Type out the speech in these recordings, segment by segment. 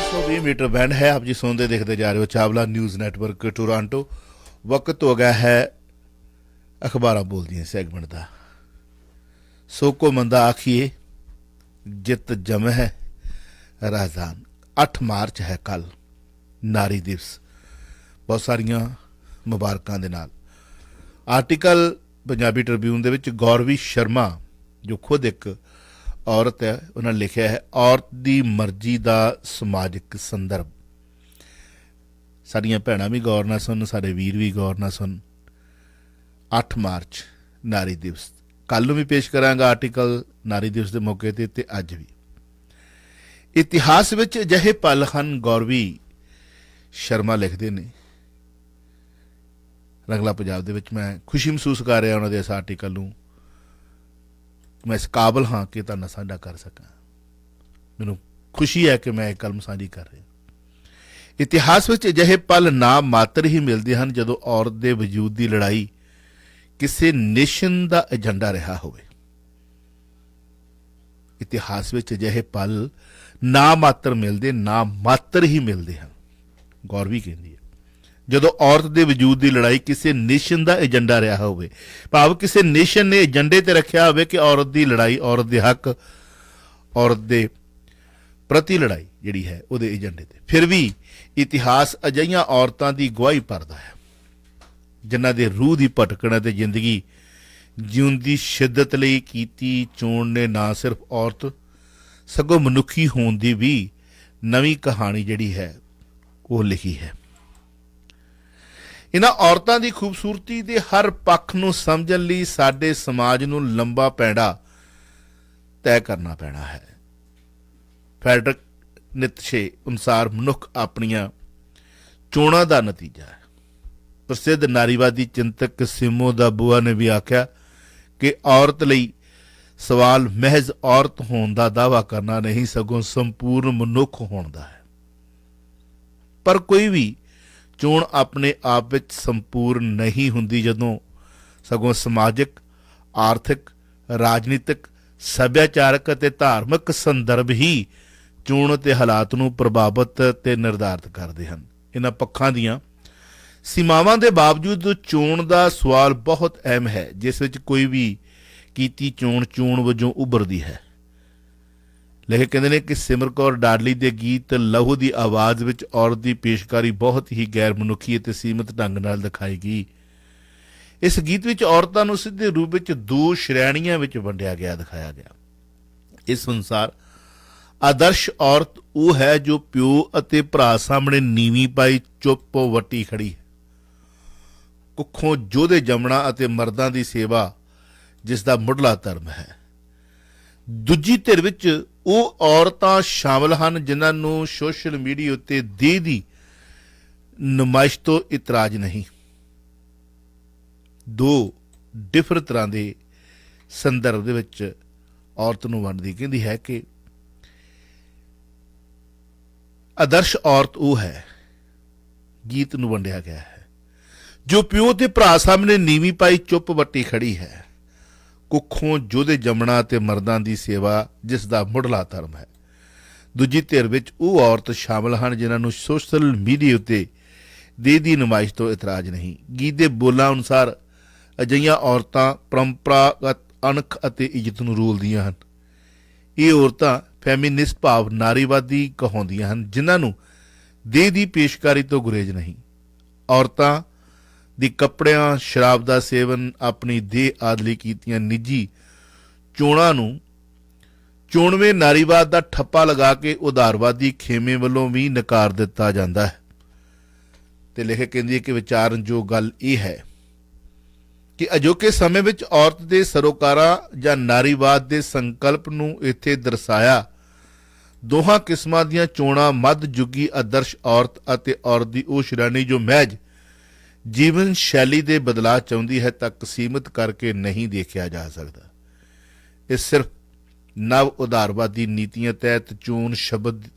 120 metre band है। आप जी सुनते देखते जा रहे हो चावला न्यूज़ नैटवर्क टोरंटो। वक्त हो गया है अखबारां बोलदियां सैगमेंट का। सो को मंदा आखिए जित जम है राजधान। 8 मार्च है कल नारी दिवस। बहुत सारिया मुबारकां दे नाल आर्टिकल पंजाबी ट्रिब्यून दे विच गौरवी शर्मा जो खुद एक औरत है उन्होंने लिखा है औरत की मर्जी का समाजिक संदर्भ। साड़ियाँ भैणां भी गौर ना सुन, साडे वीर भी गौर ना सुन। 8 मार्च नारी दिवस कल भी पेश करांगा आर्टिकल नारी दिवस के मौके ते अज भी। इतिहास विच अजिहे पल हन, गौरवी शर्मा लिखते ने। रंगला पंजाब दे विच मैं खुशी महसूस कर रहा उन्होंने इस आर्टिकल नूं। मैं इस काबिल हाँ कि तुहाडे नाल साझा कर सकां। मैनूं खुशी है कि मैं एक कलम साझी कर रहा। इतिहास विच अजिहे पल ना मात्र ही मिलते हैं जदों औरत के वजूद की लड़ाई किसी नेशन का एजेंडा रहा होवे। इतिहास विच अजिहे पल ना मात्र मिलते, ना मात्र ही मिलते हैं। गौरवी कहती है जदों औरत के वजूद की लड़ाई किसी नेशन का एजेंडा रहा होवे, भाव किसी नेशन ने एजेंडे ते रखिया होवे कि औरत की लड़ाई, औरत के हक, औरत के प्रति लड़ाई जिहड़ी है उहदे एजेंडे ते। फिर भी इतिहास अजिहियां औरतां की गवाही भरदा है जिन्हां दे रूह की भटकण ते जिंदगी जीउण दी शिद्दत लई कीती चोण ने ना सिर्फ औरत सगों मनुखी होण दी भी नवीं कहानी जिहड़ी है वो लिखी है। इन्हां औरतां दी खूबसूरती दे हर पक्ष नूं समझण लई साडे समाज नूं लंबा पैंडा तय करना पैना है। फैडरिक नित्शे अनुसार मनुख अपनियां चोणां दा नतीजा है। प्रसिद्ध नारीवादी चिंतक सिमो दा बुआ ने भी आख्या कि औरत लई सवाल महज औरत होण दा दावा करना नहीं, सगों संपूर्ण मनुख होण दा है। पर कोई भी चोण अपने आप विच संपूर्ण नहीं हुंदी जदों सगों समाजिक, आर्थिक, राजनीतिक, सभ्याचारक अते धार्मिक संदर्भ ही चोण ते हालात नूं प्रभावित ते निर्धारित करदे हन। इन्हां पक्षां दीआं सीमावां दे बावजूद चोण दा सवाल बहुत अहम है, जिस विच कोई भी कीती चोण चोण वजों उभरदी है। लेखक कहते हैं कि सिमर कौर डाडली के गीत लहू की आवाज़ विच औरत की पेशकारी बहुत ही गैर मनुखी ते सीमित ढंग नाल दिखाई गई। इस गीत विच औरतां नूं सीधे रूप विच 2 श्रेणियां विच वंडिया गया दिखाया गया। इस अनुसार आदर्श औरत वो है जो प्यो अते भरा सामने नीवी पाई चुप वटी खड़ी है। कुखों जोधे जमना अते मर्दां की सेवा जिसका मुढ़ला धर्म है। दूजी धिर विच वो औरतां शामिल हैं जिन्हां नूं सोशल मीडिया उत्ते देह दी नुमाइश तो इतराज नहीं। 2 डिफरेंट तरह के संदर्भ दे विच औरत नूं वंडदी कहंदी है कि आदर्श औरत वो है, गीत नूं वंडिया गया है, जो प्यो ते भरा सामने नीवी पाई चुप वटी खड़ी है। कुखों जोधे जमना ते मर्दां दी सेवा जिसदा मुढ़ला धर्म है। दूजी धिर विच वो औरत शामिल हैं जिन्हां नूं सोशल मीडिया उत्ते देह दी नुमाइश तो इतराज नहीं। गीत दे बोलां अनुसार अजिहियां औरतां परंपरागत अणख अते इज्जत नूं रोलदियां हन। ये औरतां फैमीनिस्ट भाव नारीवादी कहाउंदियां हन जिन्हां नूं देह दी पेशकारी तो गुरेज नहीं। औरतां दी कपड़ियां, शराब का सेवन, अपनी देह आदि कीतियां निजी चोणां नूं चोणवें नारीवाद का ठप्पा लगा के उदारवादी खेमे वालों भी नकार दिता जाता है। तो लेखक कहती है कि विचारन जो गल यह है कि अजोके समय में औरत के सरोकारा या नारीवाद के संकल्प नूं इत्थे दर्शाया दोहां किस्मां दीयां चोणां मध्ययुगी आदर्श औरत अते औरत की वो श्रेणी जो महज जीवन शैली के बदलाव चाहती है तक सीमित करके नहीं देखा जा सकता। यह सिर्फ नव उदारवादी नीतियां तहत चोण शब्द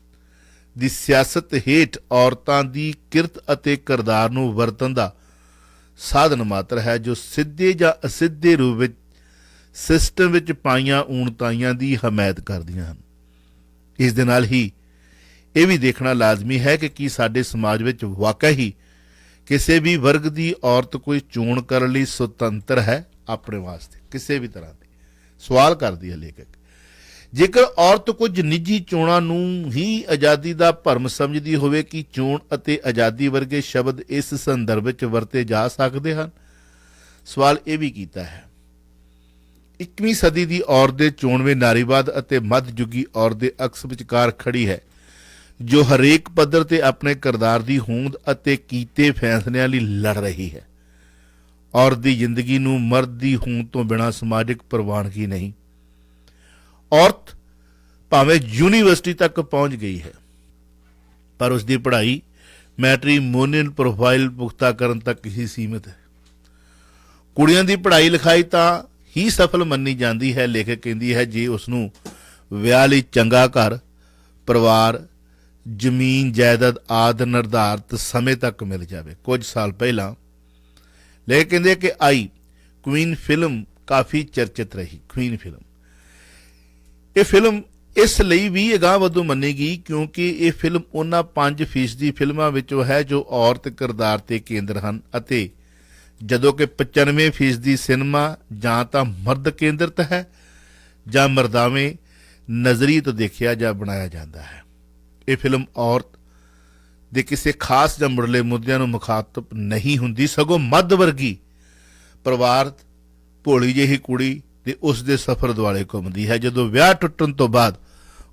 की सियासत हेठ औरतां की किरत अते किरदार नूं वरतन का साधन मात्र है, जो सीधे या असिधे रूप में सिस्टम विच पाईयां ऊणताइयां की हमायत करदियां हन। इस दे नाल ही ਇਹ ਵੀ ਦੇਖਣਾ ਲਾਜ਼ਮੀ ਹੈ ਕਿ ਕੀ ਸਾਡੇ ਸਮਾਜ ਵਿੱਚ ਵਾਕਈ ਹੀ ਕਿਸੇ ਵੀ ਵਰਗ ਦੀ ਔਰਤ ਕੋਈ ਚੋਣ ਕਰਨ ਲਈ ਸੁਤੰਤਰ ਹੈ ਆਪਣੇ ਵਾਸਤੇ ਕਿਸੇ ਵੀ ਤਰ੍ਹਾਂ ਦੀ। ਸਵਾਲ ਕਰਦੀ ਹੈ ਲੇਖਕ, ਜੇਕਰ ਔਰਤ ਕੁਝ ਨਿੱਜੀ ਚੋਣਾਂ ਨੂੰ ਹੀ ਆਜ਼ਾਦੀ ਦਾ ਭਰਮ ਸਮਝਦੀ ਹੋਵੇ ਕਿ ਚੋਣ ਅਤੇ ਆਜ਼ਾਦੀ ਵਰਗੇ ਸ਼ਬਦ ਇਸ ਸੰਦਰਭ ਵਿੱਚ ਵਰਤੇ ਜਾ ਸਕਦੇ ਹਨ। ਸਵਾਲ ਇਹ ਵੀ ਕੀਤਾ ਹੈ, 21ਵੀਂ ਸਦੀ ਦੀ ਔਰਤ ਦੇ ਚੋਣਵੇਂ ਨਾਰੀਵਾਦ ਅਤੇ ਮੱਧਯੁਗੀ ਔਰਤ ਦੇ ਅਕਸ ਵਿਚਕਾਰ ਖੜੀ ਹੈ, ਜੋ ਹਰੇਕ ਪੱਧਰ ਤੇ ਆਪਣੇ ਕਿਰਦਾਰ ਦੀ ਹੋਂਦ ਅਤੇ ਕੀਤੇ ਫੈਸਲਿਆਂ ਲਈ ਲੜ ਰਹੀ ਹੈ। ਔਰਤ ਦੀ ਜ਼ਿੰਦਗੀ ਨੂੰ ਮਰਦ ਦੀ ਹੋਂਦ ਤੋਂ ਬਿਨਾਂ ਸਮਾਜਿਕ ਪ੍ਰਵਾਨਗੀ ਨਹੀਂ। ਔਰਤ ਭਾਵੇਂ ਯੂਨੀਵਰਸਿਟੀ ਤੱਕ ਪਹੁੰਚ ਗਈ ਹੈ, ਪਰ ਉਸ ਦੀ ਪੜ੍ਹਾਈ ਮੈਟਰੀਮੋਨੀਅਲ ਪ੍ਰੋਫਾਈਲ ਪੁਖਤਾ ਕਰਨ ਤੱਕ ਹੀ ਸੀਮਿਤ ਹੈ। ਕੁੜੀਆਂ ਦੀ ਪੜ੍ਹਾਈ ਲਿਖਾਈ ਤਾਂ ਹੀ ਸਫਲ ਮੰਨੀ ਜਾਂਦੀ ਹੈ। ਲੇਖਕ ਕਹਿੰਦੀ ਹੈ, ਜੇ ਉਸ ਨੂੰ ਵਿਆਹ ਲਈ ਚੰਗਾ ਘਰ, ਪਰਿਵਾਰ, ਜ਼ਮੀਨ ਜਾਇਦਾਦ ਆਦਿ ਨਿਰਧਾਰਤ ਸਮੇਂ ਤੱਕ ਮਿਲ ਜਾਵੇ। ਕੁਝ ਸਾਲ ਪਹਿਲਾਂ ਲੇਖਕ ਕਹਿੰਦੇ ਕਿ ਆਈ ਕੁਈਨ ਫਿਲਮ ਕਾਫੀ ਚਰਚਿਤ ਰਹੀ। ਕੁਈਨ ਫਿਲਮ, ਇਹ ਫਿਲਮ ਇਸ ਲਈ ਵੀ ਅਗਾਂਹਵਧੂ ਮੰਨੀ ਗਈ ਕਿਉਂਕਿ ਇਹ ਫਿਲਮ ਉਹਨਾਂ 5% ਫਿਲਮਾਂ ਵਿੱਚੋਂ ਹੈ ਜੋ ਔਰਤ ਕਿਰਦਾਰ ਤੇ ਕੇਂਦਰ ਹਨ, ਅਤੇ ਜਦੋਂ ਕਿ 95% ਸਿਨੇਮਾ ਜਾਂ ਤਾਂ ਮਰਦ ਕੇਂਦਰਿਤ ਹੈ ਜਾਂ ਮਰਦਾਵੇਂ ਨਜ਼ਰੀਏ ਤੋਂ ਦੇਖਿਆ ਜਾਂ ਬਣਾਇਆ ਜਾਂਦਾ ਹੈ। ਇਹ ਫਿਲਮ ਔਰਤ ਦੇ ਕਿਸੇ ਖਾਸ ਜਾਂ ਮੁੱਢਲੇ ਮੁੱਦਿਆਂ ਨੂੰ ਮੁਖਾਤਬ ਨਹੀਂ ਹੁੰਦੀ, ਸਗੋਂ ਮੱਧ ਵਰਗੀ ਪਰਿਵਾਰ ਭੋਲੀ ਜਿਹੀ ਕੁੜੀ ਤੇ ਉਸ ਦੇ ਸਫ਼ਰ ਦੁਆਲੇ ਘੁੰਮਦੀ ਹੈ। ਜਦੋਂ ਵਿਆਹ ਟੁੱਟਣ ਤੋਂ ਬਾਅਦ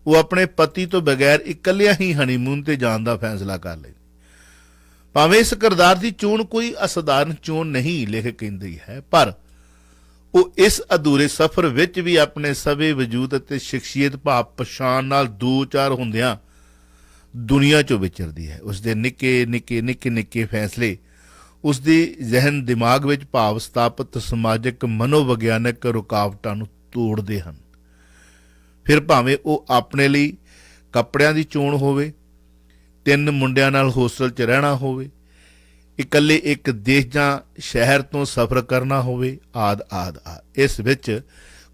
ਉਹ ਆਪਣੇ ਪਤੀ ਤੋਂ ਬਗੈਰ ਇਕੱਲਿਆਂ ਹੀ ਹਨੀਮੂਨ ਤੇ ਜਾਣ ਦਾ ਫੈਸਲਾ ਕਰ ਲੈਂਦੀ। ਭਾਵੇਂ ਇਸ ਕਿਰਦਾਰ ਦੀ ਚੋਣ ਕੋਈ ਅਸਾਧਾਰਨ ਚੋਣ ਨਹੀਂ, ਲੇਖਕ ਕਹਿੰਦੀ ਹੈ, ਪਰ ਉਹ ਇਸ ਅਧੂਰੇ ਸਫ਼ਰ ਵਿੱਚ ਵੀ ਆਪਣੇ ਸਵੇ ਵਜੂਦ ਅਤੇ ਸ਼ਖਸੀਅਤ ਭਾਵ ਪਛਾਣ ਨਾਲ ਦੋ ਚਾਰ ਹੁੰਦਿਆਂ ਦੁਨੀਆ 'ਚੋਂ ਵਿਚਰਦੀ ਹੈ। ਉਸਦੇ ਨਿੱਕੇ ਫੈਸਲੇ ਉਸਦੇ ਜ਼ਿਹਨ ਦਿਮਾਗ ਵਿੱਚ ਭਾਵ ਸਥਾਪਿਤ ਸਮਾਜਿਕ ਮਨੋਵਿਗਿਆਨਕ ਰੁਕਾਵਟਾਂ ਨੂੰ ਤੋੜਦੇ ਹਨ। ਫਿਰ ਭਾਵੇਂ ਉਹ ਆਪਣੇ ਲਈ ਕੱਪੜਿਆਂ ਦੀ ਚੋਣ ਹੋਵੇ, 3 ਮੁੰਡਿਆਂ ਨਾਲ ਹੋਸਟਲ 'ਚ ਰਹਿਣਾ ਹੋਵੇ, ਇਕੱਲੇ ਇੱਕ ਦੇਸ਼ ਜਾਂ ਸ਼ਹਿਰ ਤੋਂ ਸਫ਼ਰ ਕਰਨਾ ਹੋਵੇ, ਆਦਿ। ਇਸ ਵਿੱਚ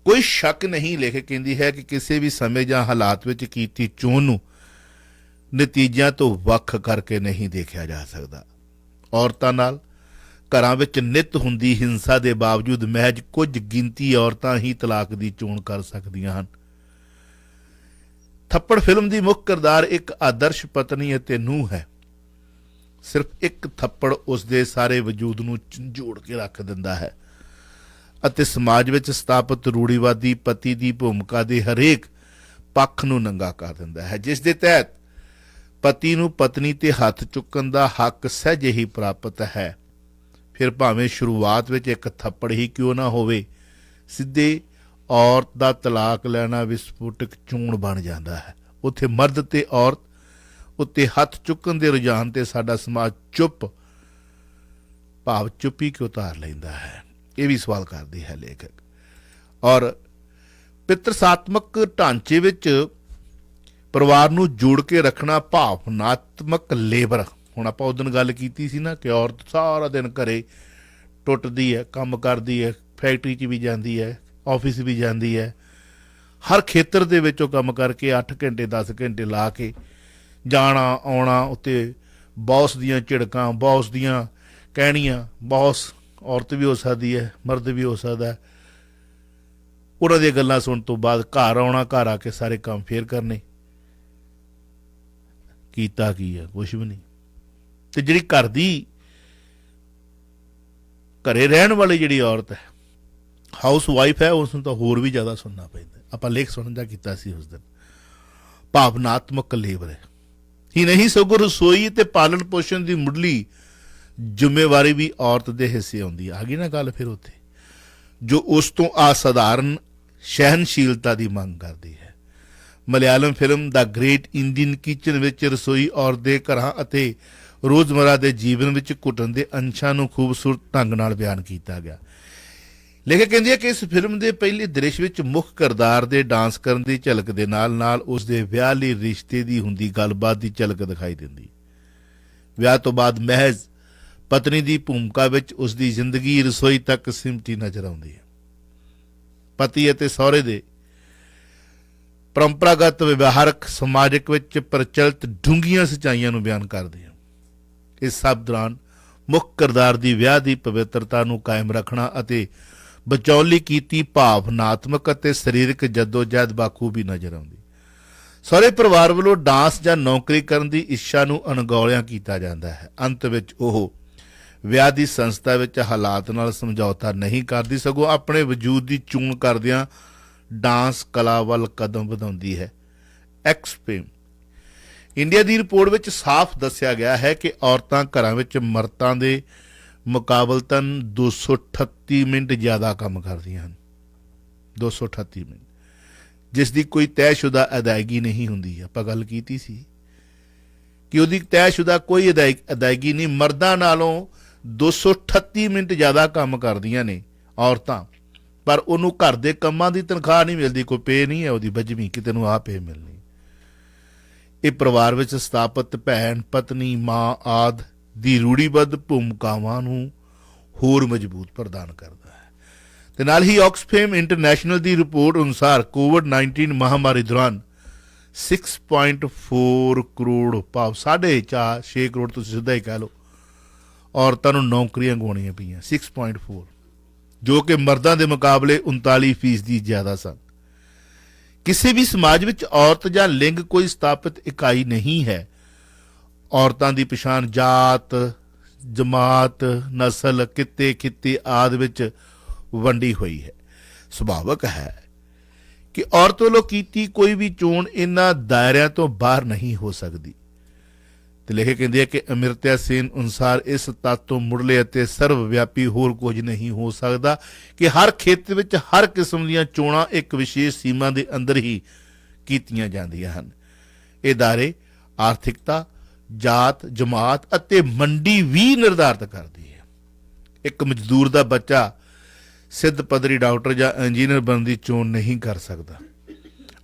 ਕੋਈ ਸ਼ੱਕ ਨਹੀਂ, ਲੇਖਕ ਕਹਿੰਦੀ ਹੈ, ਕਿ ਕਿਸੇ ਵੀ ਸਮੇਂ ਜਾਂ ਹਾਲਾਤ ਵਿੱਚ ਕੀਤੀ ਚੋਣ ਨੂੰ ਨਤੀਜਿਆਂ ਤੋਂ ਵੱਖ ਕਰਕੇ ਨਹੀਂ ਦੇਖਿਆ ਜਾ ਸਕਦਾ। ਔਰਤਾਂ ਨਾਲ ਘਰਾਂ ਵਿੱਚ ਨਿੱਤ ਹੁੰਦੀ ਹਿੰਸਾ ਦੇ ਬਾਵਜੂਦ ਮਹਿਜ ਕੁਝ ਗਿਣਤੀ ਔਰਤਾਂ ਹੀ ਤਲਾਕ ਦੀ ਚੋਣ ਕਰ ਸਕਦੀਆਂ ਹਨ। ਥੱਪੜ ਫਿਲਮ ਦੀ ਮੁੱਖ ਕਿਰਦਾਰ ਇੱਕ ਆਦਰਸ਼ ਪਤਨੀ ਅਤੇ ਨੂੰਹ ਹੈ। ਸਿਰਫ ਇੱਕ ਥੱਪੜ ਉਸ ਦੇ ਸਾਰੇ ਵਜੂਦ ਨੂੰ ਝੰਜੋੜ ਕੇ ਰੱਖ ਦਿੰਦਾ ਹੈ ਅਤੇ ਸਮਾਜ ਵਿੱਚ ਸਥਾਪਿਤ ਰੂੜੀਵਾਦੀ ਪਤੀ ਦੀ ਭੂਮਿਕਾ ਦੇ ਹਰੇਕ ਪੱਖ ਨੂੰ ਨੰਗਾ ਕਰ ਦਿੰਦਾ ਹੈ, ਜਿਸ ਦੇ ਤਹਿਤ ਪਤੀ ਨੂੰ ਪਤਨੀ ਤੇ ਹੱਥ ਚੁੱਕਣ ਦਾ ਹੱਕ ਸਹਿਜੇ ਹੀ ਪ੍ਰਾਪਤ ਹੈ। ਫਿਰ ਭਾਵੇਂ ਸ਼ੁਰੂਆਤ ਵਿੱਚ ਇੱਕ ਥੱਪੜ ਹੀ ਕਿਉਂ ਨਾ ਹੋਵੇ, ਸਿੱਧੇ ਔਰਤ ਦਾ ਤਲਾਕ ਲੈਣਾ ਵਿਸਫੋਟਕ ਚੋਣ ਬਣ ਜਾਂਦਾ ਹੈ। ਉੱਥੇ ਮਰਦ ਤੇ ਔਰਤ ਉੱਤੇ ਹੱਥ ਚੁੱਕਣ ਦੇ ਰੁਝਾਨ ਤੇ ਸਾਡਾ ਸਮਾਜ ਚੁੱਪੀ ਕਿਉਂ ਉਤਾਰ ਲੈਂਦਾ ਹੈ, ਇਹ ਵੀ ਸਵਾਲ ਕਰਦੀ ਹੈ ਲੇਖਕ। ਔਰ ਪਿਤਰਸਾਤਮਕ ਢਾਂਚੇ ਵਿੱਚ ਪਰਿਵਾਰ ਨੂੰ ਜੋੜ ਕੇ ਰੱਖਣਾ ਭਾਵਨਾਤਮਕ ਲੇਬਰ। ਹੁਣ ਆਪਾਂ ਉਸ ਦਿਨ ਗੱਲ ਕੀਤੀ ਸੀ ਨਾ ਕਿ ਔਰਤ ਸਾਰਾ ਦਿਨ ਘਰੇ ਟੁੱਟਦੀ ਹੈ, ਕੰਮ ਕਰਦੀ ਹੈ, ਫੈਕਟਰੀ 'ਚ ਵੀ ਜਾਂਦੀ ਹੈ, ਆਫਿਸ ਵੀ ਜਾਂਦੀ ਹੈ, ਹਰ ਖੇਤਰ ਦੇ ਵਿੱਚ ਉਹ ਕੰਮ ਕਰਕੇ 8 ਘੰਟੇ 10 ਘੰਟੇ ਲਾ ਕੇ ਜਾਣਾ ਆਉਣਾ, ਉੱਤੇ ਬੌਸ ਦੀਆਂ ਝਿੜਕਾਂ, ਬੌਸ ਦੀਆਂ ਕਹਿਣੀਆਂ। ਬੌਸ ਔਰਤ ਵੀ ਹੋ ਸਕਦੀ ਹੈ, ਮਰਦ ਵੀ ਹੋ ਸਕਦਾ ਹੈ। ਉਹਨਾਂ ਦੀਆਂ ਗੱਲਾਂ ਸੁਣਨ ਤੋਂ ਬਾਅਦ ਘਰ ਆਉਣਾ, ਘਰ ਆ ਕੇ ਸਾਰੇ ਕੰਮ ਫੇਰ ਕਰਨੇ। ਕੀਤਾ ਕੀ ਹੈ? ਕੁਛ ਵੀ ਨਹੀਂ। ਤੇ ਜਿਹੜੀ ਘਰੇ ਰਹਿਣ ਵਾਲੀ ਜਿਹੜੀ ਔਰਤ ਹੈ, ਹਾਊਸ ਵਾਈਫ ਹੈ, ਉਸ ਨੂੰ ਤਾਂ ਹੋਰ ਵੀ ਜ਼ਿਆਦਾ ਸੁਣਨਾ ਪੈਂਦਾ। ਆਪਾਂ ਲੇਖ ਸੁਣਨ ਦਾ ਕੀਤਾ ਸੀ ਉਸ ਦਿਨ। ਭਾਵਨਾਤਮਕ ਲੇਬਰ ਹੀ ਨਹੀਂ, ਸਗੋਂ ਰਸੋਈ ਤੇ ਪਾਲਣ ਪੋਸ਼ਣ ਦੀ ਮੁੱਢਲੀ ਜ਼ਿੰਮੇਵਾਰੀ ਵੀ ਔਰਤ ਦੇ ਹਿੱਸੇ ਆਉਂਦੀ ਆ ਗਈ ਨਾ ਗੱਲ ਫਿਰ ਉੱਥੇ, ਜੋ ਉਸ ਤੋਂ ਅਸਾਧਾਰਨ ਸਹਿਨਸ਼ੀਲਤਾ ਦੀ ਮੰਗ ਕਰਦੀ ਹੈ। ਮਲਿਆਲਮ ਫਿਲਮ ਦਾ ਗ੍ਰੇਟ ਇੰਡੀਅਨ ਕਿਚਨ ਵਿੱਚ ਰਸੋਈ ਔਰਤ ਦੇ ਘਰਾਂ ਅਤੇ ਰੋਜ਼ਮਰਾ ਦੇ ਜੀਵਨ ਵਿੱਚ ਘੁਟਣ ਦੇ ਅੰਸ਼ਾਂ ਨੂੰ ਖੂਬਸੂਰਤ ਢੰਗ ਨਾਲ ਬਿਆਨ ਕੀਤਾ ਗਿਆ। ਲੇਖਕ ਕਹਿੰਦੀ ਹੈ ਕਿ ਇਸ ਫਿਲਮ ਦੇ ਪਹਿਲੇ ਦ੍ਰਿਸ਼ ਵਿੱਚ ਮੁੱਖ ਕਿਰਦਾਰ ਦੇ ਡਾਂਸ ਕਰਨ ਦੀ ਝਲਕ ਦੇ ਨਾਲ ਉਸ ਦੇ ਵਿਆਹ ਲਈ ਰਿਸ਼ਤੇ ਦੀ ਹੁੰਦੀ ਗੱਲਬਾਤ ਦੀ ਝਲਕ ਦਿਖਾਈ ਦਿੰਦੀ। ਵਿਆਹ ਤੋਂ ਬਾਅਦ ਮਹਿਜ਼ ਪਤਨੀ ਦੀ ਭੂਮਿਕਾ ਵਿੱਚ ਉਸ ਦੀ ਜ਼ਿੰਦਗੀ ਰਸੋਈ ਤੱਕ ਸਿਮਟੀ ਨਜ਼ਰ ਆਉਂਦੀ ਹੈ। ਪਤੀ ਅਤੇ ਸਹੁਰੇ ਦੇ ਪਰੰਪਰਾਗਤ ਵਿਵਹਾਰਕ ਸਮਾਜਿਕ ਵਿੱਚ ਪ੍ਰਚਲਿਤ ਡੂੰਘੀਆਂ ਸੱਚਾਈਆਂ ਨੂੰ ਬਿਆਨ ਕਰਦੇ ਹਨ। ਇਸ ਸਭ ਦੌਰਾਨ ਮੁੱਖ ਕਿਰਦਾਰ ਦੀ ਵਿਆਹ ਦੀ ਪਵਿੱਤਰਤਾ ਨੂੰ ਕਾਇਮ ਰੱਖਣਾ ਅਤੇ ਬਚਾਉਣ ਲਈ ਕੀਤੀ ਭਾਵਨਾਤਮਕ ਅਤੇ ਸਰੀਰਕ ਜੱਦੋ-ਜਹਿਦ ਬਾਖੂਬੀ ਨਜ਼ਰ ਆਉਂਦੀ। ਸਹੁਰੇ ਪਰਿਵਾਰ ਵੱਲੋਂ ਡਾਂਸ ਜਾਂ ਨੌਕਰੀ ਕਰਨ ਦੀ ਇੱਛਾ ਨੂੰ ਅਣਗੌਲਿਆਂ ਕੀਤਾ ਜਾਂਦਾ ਹੈ। ਅੰਤ ਵਿੱਚ ਉਹ ਵਿਆਹ ਦੀ ਸੰਸਥਾ ਵਿੱਚ ਹਾਲਾਤ ਨਾਲ ਸਮਝੌਤਾ ਨਹੀਂ ਕਰਦੀ, ਸਗੋਂ ਆਪਣੇ ਵਜੂਦ ਦੀ ਚੋਣ ਕਰਦਿਆਂ ਡਾਂਸ ਕਲਾ ਵੱਲ ਕਦਮ ਵਧਾਉਂਦੀ ਹੈ। ਐਕਸਫੇਮ ਇੰਡੀਆ ਦੀ ਰਿਪੋਰਟ ਵਿੱਚ ਸਾਫ਼ ਦੱਸਿਆ ਗਿਆ ਹੈ ਕਿ ਔਰਤਾਂ ਘਰਾਂ ਵਿੱਚ ਮਰਦਾਂ ਦੇ ਮੁਕਾਬਲਤਨ 238 ਮਿੰਟ ਜ਼ਿਆਦਾ ਕੰਮ ਕਰਦੀਆਂ ਹਨ। 238 ਮਿੰਟ, ਜਿਸ ਦੀ ਕੋਈ ਤੈਅਸ਼ੁਦਾ ਅਦਾਇਗੀ ਨਹੀਂ ਹੁੰਦੀ। ਆਪਾਂ ਗੱਲ ਕੀਤੀ ਸੀ ਕਿ ਉਹਦੀ ਤੈਅਸ਼ੁਦਾ ਕੋਈ ਅਦਾਇਗੀ ਨਹੀਂ। ਮਰਦਾਂ ਨਾਲੋਂ 238 ਮਿੰਟ ਜ਼ਿਆਦਾ ਕੰਮ ਕਰਦੀਆਂ ਨੇ ਔਰਤਾਂ, ਪਰ ਉਹਨੂੰ ਘਰ ਦੇ ਕੰਮਾਂ ਦੀ ਤਨਖਾਹ ਨਹੀਂ ਮਿਲਦੀ, ਕੋਈ ਪੇ ਨਹੀਂ ਹੈ ਉਹਦੀ ਬੱਝਵੀਂ ਕਿ ਤੈਨੂੰ ਆਹ ਪੇ ਮਿਲਣੀ। ਇਹ ਪਰਿਵਾਰ ਵਿੱਚ ਸਥਾਪਿਤ ਭੈਣ, ਪਤਨੀ, ਮਾਂ ਆਦਿ ਦੀ ਰੂੜੀਬੱਧ ਭੂਮਿਕਾਵਾਂ ਨੂੰ ਹੋਰ ਮਜ਼ਬੂਤ ਪ੍ਰਦਾਨ ਕਰਦਾ ਹੈ। ਤੇ ਨਾਲ ਹੀ ਆਕਸਫੈਮ ਇੰਟਰਨੈਸ਼ਨਲ ਦੀ ਰਿਪੋਰਟ ਅਨੁਸਾਰ ਕੋਵਿਡ-19 ਮਹਾਮਾਰੀ ਦੌਰਾਨ 6.4 ਕਰੋੜ ਭਾਵ 6.5 ਕਰੋੜ ਤੁਸੀਂ ਸਿੱਧਾ ਹੀ ਕਹਿ ਲਓ ਔਰਤਾਂ ਨੂੰ ਨੌਕਰੀਆਂ ਗਵਾਉਣੀਆਂ ਪਈਆਂ। 6.4 ਜੋ ਕਿ ਮਰਦਾਂ ਦੇ ਮੁਕਾਬਲੇ 39% ਜ਼ਿਆਦਾ ਸਨ। ਕਿਸੇ ਵੀ ਸਮਾਜ ਵਿੱਚ ਔਰਤ ਜਾਂ ਲਿੰਗ ਕੋਈ ਸਥਾਪਿਤ ਇਕਾਈ ਨਹੀਂ ਹੈ। ਔਰਤਾਂ ਦੀ ਪਛਾਣ ਜਾਤ, ਜਮਾਤ, ਨਸਲ, ਕਿੱਤੇ, ਖਿੱਤੇ ਆਦਿ ਵਿੱਚ ਵੰਡੀ ਹੋਈ ਹੈ। ਸੁਭਾਵਕ ਹੈ ਕਿ ਔਰਤ ਵੱਲੋਂ ਕੀਤੀ ਕੋਈ ਵੀ ਚੋਣ ਇਹਨਾਂ ਦਾਇਰਿਆਂ ਤੋਂ ਬਾਹਰ ਨਹੀਂ ਹੋ ਸਕਦੀ। ਤੇ ਲੇਖਕ ਕਹਿੰਦੇ ਆ ਕਿ ਅਮਰਤਿਆ ਸੇਨ ਅਨੁਸਾਰ ਇਸ ਤੱਤ ਤੋਂ ਮੁੱਢਲੇ ਅਤੇ ਸਰਵ ਵਿਆਪੀ ਹੋਰ ਕੁਝ ਨਹੀਂ ਹੋ ਸਕਦਾ ਕਿ ਹਰ ਖੇਤਰ ਵਿੱਚ ਹਰ ਕਿਸਮ ਦੀਆਂ ਚੋਣਾਂ ਇੱਕ ਵਿਸ਼ੇਸ਼ ਸੀਮਾ ਦੇ ਅੰਦਰ ਹੀ ਕੀਤੀਆਂ ਜਾਂਦੀਆਂ ਹਨ। ਇਹ ਦਾਇਰੇ ਆਰਥਿਕਤਾ, ਜਾਤ, ਜਮਾਤ ਅਤੇ ਮੰਡੀ ਵੀ ਨਿਰਧਾਰਿਤ ਕਰਦੀ ਹੈ। ਇੱਕ ਮਜ਼ਦੂਰ ਦਾ ਬੱਚਾ ਸਿੱਧ ਪੱਧਰੀ ਡਾਕਟਰ ਜਾਂ ਇੰਜੀਨੀਅਰ ਬਣਨ ਦੀ ਚੋਣ ਨਹੀਂ ਕਰ ਸਕਦਾ।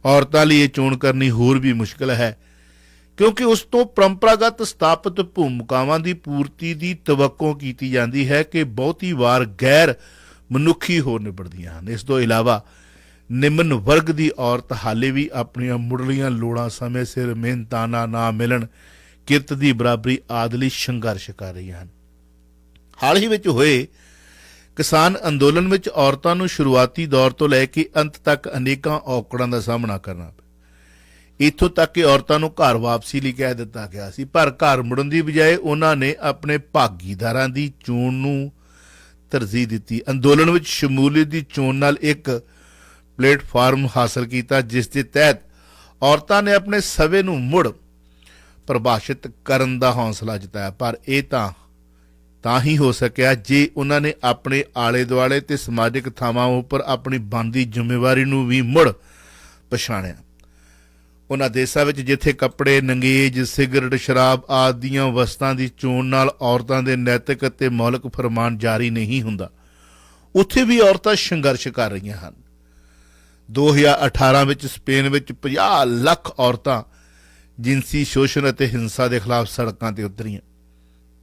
ਔਰਤਾਂ ਲਈ ਇਹ ਚੋਣ ਕਰਨੀ ਹੋਰ ਵੀ ਮੁਸ਼ਕਲ ਹੈ ਕਿਉਂਕਿ ਉਸ ਤੋਂ ਪਰੰਪਰਾਗਤ ਸਥਾਪਿਤ ਭੂਮਿਕਾਵਾਂ ਦੀ ਪੂਰਤੀ ਦੀ ਤਵੱਕੋ ਕੀਤੀ ਜਾਂਦੀ ਹੈ ਕਿ ਬਹੁਤੀ ਵਾਰ ਗੈਰ ਮਨੁੱਖੀ ਹੋ ਨਿਬੜਦੀਆਂ ਹਨ। ਇਸ ਤੋਂ ਇਲਾਵਾ ਨਿਮਨ ਵਰਗ ਦੀ ਔਰਤ ਹਾਲੇ ਵੀ ਆਪਣੀਆਂ ਮੁੱਢਲੀਆਂ ਲੋੜਾਂ ਸਮੇਂ ਸਿਰ ਮਿਹਨਤਾਨਾ ਨਾ ਮਿਲਣ, ਕਿਰਤ ਦੀ ਬਰਾਬਰੀ ਆਦਿ ਲਈ ਸੰਘਰਸ਼ ਕਰ ਰਹੀਆਂ ਹਨ। ਹਾਲ ਹੀ ਵਿੱਚ ਹੋਏ ਕਿਸਾਨ ਅੰਦੋਲਨ ਵਿੱਚ ਔਰਤਾਂ ਨੂੰ ਸ਼ੁਰੂਆਤੀ ਦੌਰ ਤੋਂ ਲੈ ਕੇ ਅੰਤ ਤੱਕ ਅਨੇਕਾਂ ਔਕੜਾਂ ਦਾ ਸਾਹਮਣਾ ਕਰਨਾ ਪਿਆ। ਇੱਥੋਂ ਤੱਕ ਕਿ ਔਰਤਾਂ ਨੂੰ ਘਰ ਵਾਪਸੀ ਲਈ ਕਹਿ ਦਿੱਤਾ ਗਿਆ ਸੀ, ਪਰ ਘਰ ਮੁੜਨ ਦੀ ਬਜਾਏ ਉਹਨਾਂ ਨੇ ਆਪਣੇ ਭਾਗੀਦਾਰਾਂ ਦੀ ਚੋਣ ਨੂੰ ਤਰਜੀਹ ਦਿੱਤੀ। ਅੰਦੋਲਨ ਵਿੱਚ ਸ਼ਮੂਲੀਅਤ ਦੀ ਚੋਣ ਨਾਲ ਇੱਕ ਪਲੇਟਫਾਰਮ ਹਾਸਲ ਕੀਤਾ ਜਿਸ ਦੇ ਤਹਿਤ ਔਰਤਾਂ ਨੇ ਆਪਣੇ ਸਵੇ ਨੂੰ ਮੁੜ ਪਰਿਭਾਸ਼ਿਤ ਕਰਨ ਦਾ ਹੌਸਲਾ ਜਤਾਇਆ। ਪਰ ਇਹ ਤਾਂ ਹੀ ਹੋ ਸਕਿਆ ਜੇ ਉਹਨਾਂ ਨੇ ਆਪਣੇ ਆਲੇ ਦੁਆਲੇ ਤੇ ਸਮਾਜਿਕ ਥਾਵਾਂ ਉੱਪਰ ਆਪਣੀ ਬਣਦੀ ਜ਼ਿੰਮੇਵਾਰੀ ਨੂੰ ਵੀ ਮੁੜ ਪਛਾਣਿਆ। ਉਹਨਾਂ ਦੇਸ਼ਾਂ ਵਿੱਚ ਜਿੱਥੇ ਕੱਪੜੇ, ਨੰਗੇਜ, ਸਿਗਰਟ, ਸ਼ਰਾਬ ਆਦਿ ਦੀਆਂ ਵਸਤਾਂ ਦੀ ਚੋਣ ਨਾਲ ਔਰਤਾਂ ਦੇ ਨੈਤਿਕ ਅਤੇ ਮੌਲਿਕ ਫਰਮਾਨ ਜਾਰੀ ਨਹੀਂ ਹੁੰਦਾ, ਉੱਥੇ ਵੀ ਔਰਤਾਂ ਸੰਘਰਸ਼ ਕਰ ਰਹੀਆਂ ਹਨ। 2018 ਵਿੱਚ ਸਪੇਨ ਵਿੱਚ 50 ਲੱਖ ਔਰਤਾਂ ਜਿਨਸੀ ਸ਼ੋਸ਼ਣ ਅਤੇ ਹਿੰਸਾ ਦੇ ਖਿਲਾਫ ਸੜਕਾਂ ਤੇ ਉਤਰੀਆਂ।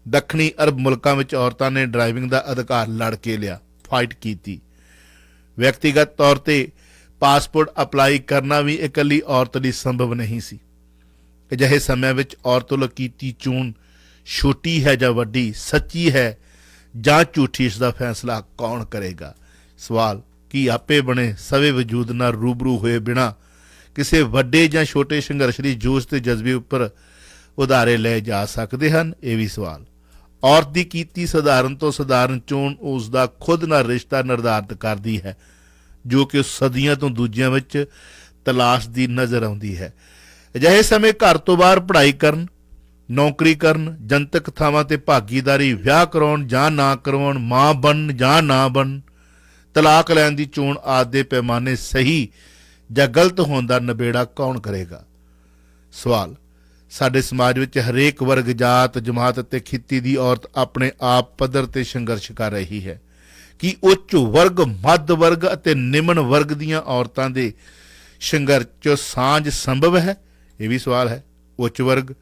ਦੱਖਣੀ ਅਰਬ ਮੁਲਕਾਂ ਵਿੱਚ ਔਰਤਾਂ ਨੇ ਡਰਾਈਵਿੰਗ ਦਾ ਅਧਿਕਾਰ ਲੜ ਕੇ ਲਿਆ, ਫਾਈਟ ਕੀਤੀ। ਵਿਅਕਤੀਗਤ ਤੌਰ ਤੇ ਪਾਸਪੋਰਟ ਅਪਲਾਈ ਕਰਨਾ ਵੀ ਇਕੱਲੀ ਔਰਤ ਲਈ ਸੰਭਵ ਨਹੀਂ ਸੀ। ਅਜਿਹੇ ਸਮਿਆਂ ਵਿੱਚ ਔਰਤ ਵੱਲੋਂ ਕੀਤੀ ਚੋਣ ਛੋਟੀ ਹੈ ਜਾਂ ਵੱਡੀ, ਸੱਚੀ ਹੈ ਜਾਂ ਝੂਠੀ, ਇਸ ਦਾ ਫੈਸਲਾ ਕੌਣ ਕਰੇਗਾ? ਸਵਾਲ ਕੀ ਆਪੇ ਬਣੇ ਸਵੇ ਵਜੂਦ ਨਾਲ ਰੂਬਰੂ ਹੋਏ ਬਿਨਾਂ ਕਿਸੇ ਵੱਡੇ ਜਾਂ ਛੋਟੇ ਸੰਘਰਸ਼ ਦੀ ਜੋਸ਼ ਤੇ ਜਜ਼ਬੇ ਉੱਪਰ ਉਧਾਰੇ ਲਏ ਜਾ ਸਕਦੇ ਹਨ? ਇਹ ਵੀ ਸਵਾਲ। ਔਰਤ ਦੀ ਕੀਤੀ ਸਧਾਰਨ ਤੋਂ ਸਧਾਰਨ ਚੋਣ ਉਸ ਦਾ ਖੁਦ ਨਾਲ ਰਿਸ਼ਤਾ ਨਿਰਧਾਰਿਤ ਕਰਦੀ ਹੈ ਜੋ ਕਿ ਸਦੀਆਂ ਤੋਂ ਦੂਜਿਆਂ ਵਿੱਚ ਤਲਾਸ਼ ਦੀ ਨਜ਼ਰ ਆਉਂਦੀ ਹੈ। ਅਜਿਹੇ ਸਮੇਂ ਘਰ ਤੋਂ ਬਾਹਰ ਪੜ੍ਹਾਈ ਕਰਨ, ਨੌਕਰੀ ਕਰਨ, ਜਨਤਕ ਥਾਵਾਂ ਤੇ ਭਾਗੀਦਾਰੀ, ਵਿਆਹ ਕਰਾਉਣ ਜਾਂ ਨਾ ਕਰਵਾਉਣ, ਮਾਂ ਬਣਨ ਜਾਂ ਨਾ ਬਣਨ, ਤਲਾਕ ਲੈਣ ਦੀ ਚੋਣ ਆਦਿ ਦੇ ਪੈਮਾਨੇ ਸਹੀ ਜਾਂ ਗਲਤ ਹੋਣ ਦਾ ਨਿਬੇੜਾ ਕੌਣ ਕਰੇਗਾ? ਸਵਾਲ ਸਾਡੇ ਸਮਾਜ ਵਿੱਚ ਹਰੇਕ ਵਰਗ, ਜਾਤ, ਜਮਾਤ ਅਤੇ ਖਿੱਤੇ ਦੀ ਔਰਤ ਆਪਣੇ ਆਪ ਪੱਧਰ ਤੇ ਸੰਘਰਸ਼ ਕਰ ਰਹੀ ਹੈ। ਕਿ ਉੱਚ ਵਰਗ, ਮੱਧ ਵਰਗ ਅਤੇ ਨਿਮਨ ਵਰਗ ਦੀਆਂ ਔਰਤਾਂ ਦੇ ਸੰਘਰਸ਼ 'ਚ ਸਾਂਝ ਸੰਭਵ ਹੈ? ਇਹ ਵੀ ਸਵਾਲ ਹੈ। ਉੱਚ ਵਰਗ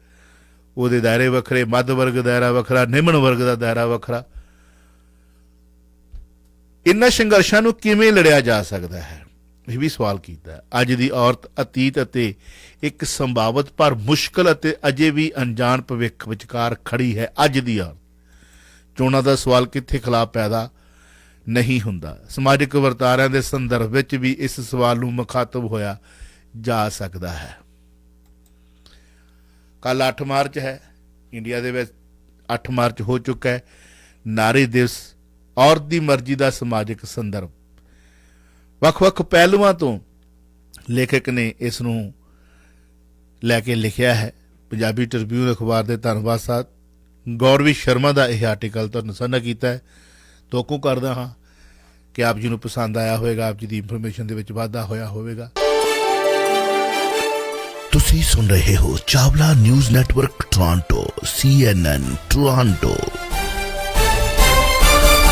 ਉਹਦੇ ਦਾਇਰੇ ਵੱਖਰੇ, ਮੱਧ ਵਰਗ ਦਾ ਦਾਇਰਾ ਵੱਖਰਾ, ਨਿਮਨ ਵਰਗ ਦਾ ਦਾਇਰਾ ਵੱਖਰਾ। ਇਹਨਾਂ ਸੰਘਰਸ਼ਾਂ ਨੂੰ ਕਿਵੇਂ ਲੜਿਆ ਜਾ ਸਕਦਾ ਹੈ? ਇਹ ਵੀ ਸਵਾਲ ਕੀਤਾ ਹੈ। ਅੱਜ ਦੀ ਔਰਤ ਅਤੀਤ ਅਤੇ ਇੱਕ ਸੰਭਾਵਤ ਪਰ ਮੁਸ਼ਕਲ ਅਤੇ ਅਜੇ ਵੀ ਅਣਜਾਣ ਭਵਿੱਖ ਵਿਚਕਾਰ ਖੜੀ ਹੈ। ਅੱਜ ਦੀ ਔਰਤ ਚੋਣਾਂ ਦਾ ਸਵਾਲ ਕਿੱਥੇ ਖਿਲਾਫ ਪੈਦਾ ਨਹੀਂ ਹੁੰਦਾ। ਸਮਾਜਿਕ ਵਰਤਾਰਿਆਂ ਦੇ ਸੰਦਰਭ ਵਿੱਚ ਵੀ ਇਸ ਸਵਾਲ ਨੂੰ ਮੁਖਾਤਬ ਹੋਇਆ ਜਾ ਸਕਦਾ ਹੈ। ਕੱਲ 8 ਮਾਰਚ ਹੈ, ਇੰਡੀਆ ਦੇ ਵਿੱਚ 8 ਮਾਰਚ ਹੋ ਚੁੱਕਾ ਹੈ। ਨਾਰੀ ਦਿਵਸ, ਔਰਤ ਦੀ ਮਰਜ਼ੀ ਦਾ ਸਮਾਜਿਕ ਸੰਦਰਭ, ਵੱਖ-ਵੱਖ ਪਹਿਲੂਆਂ ਤੋਂ ਲੇਖਕ ਨੇ ਇਸ ਨੂੰ ਲੈ ਕੇ ਲਿਖਿਆ ਹੈ। ਪੰਜਾਬੀ ਟ੍ਰਿਬਿਊਨ ਅਖਬਾਰ ਦੇ ਧੰਨਵਾਦ ਸਾਹਿਬ ਗੌਰਵੀ ਸ਼ਰਮਾ ਦਾ ਇਹ ਆਰਟੀਕਲ ਤੁਹਾਨੂੰ ਸਾਂਝਾ ਕੀਤਾ ਹੈ। ਤੋਕੂ ਕਰਦਾ ਹਾਂ ਕਿ ਆਪ ਜੀ ਨੂੰ ਪਸੰਦ ਆਇਆ ਹੋਵੇਗਾ, ਆਪ ਜੀ ਦੀ ਇਨਫੋਰਮੇਸ਼ਨ ਦੇ ਵਿੱਚ ਵਾਧਾ ਹੋਇਆ ਹੋਵੇਗਾ। ਤੁਸੀਂ ਸੁਣ ਰਹੇ ਹੋ Chawla news network Toronto CNN Toronto.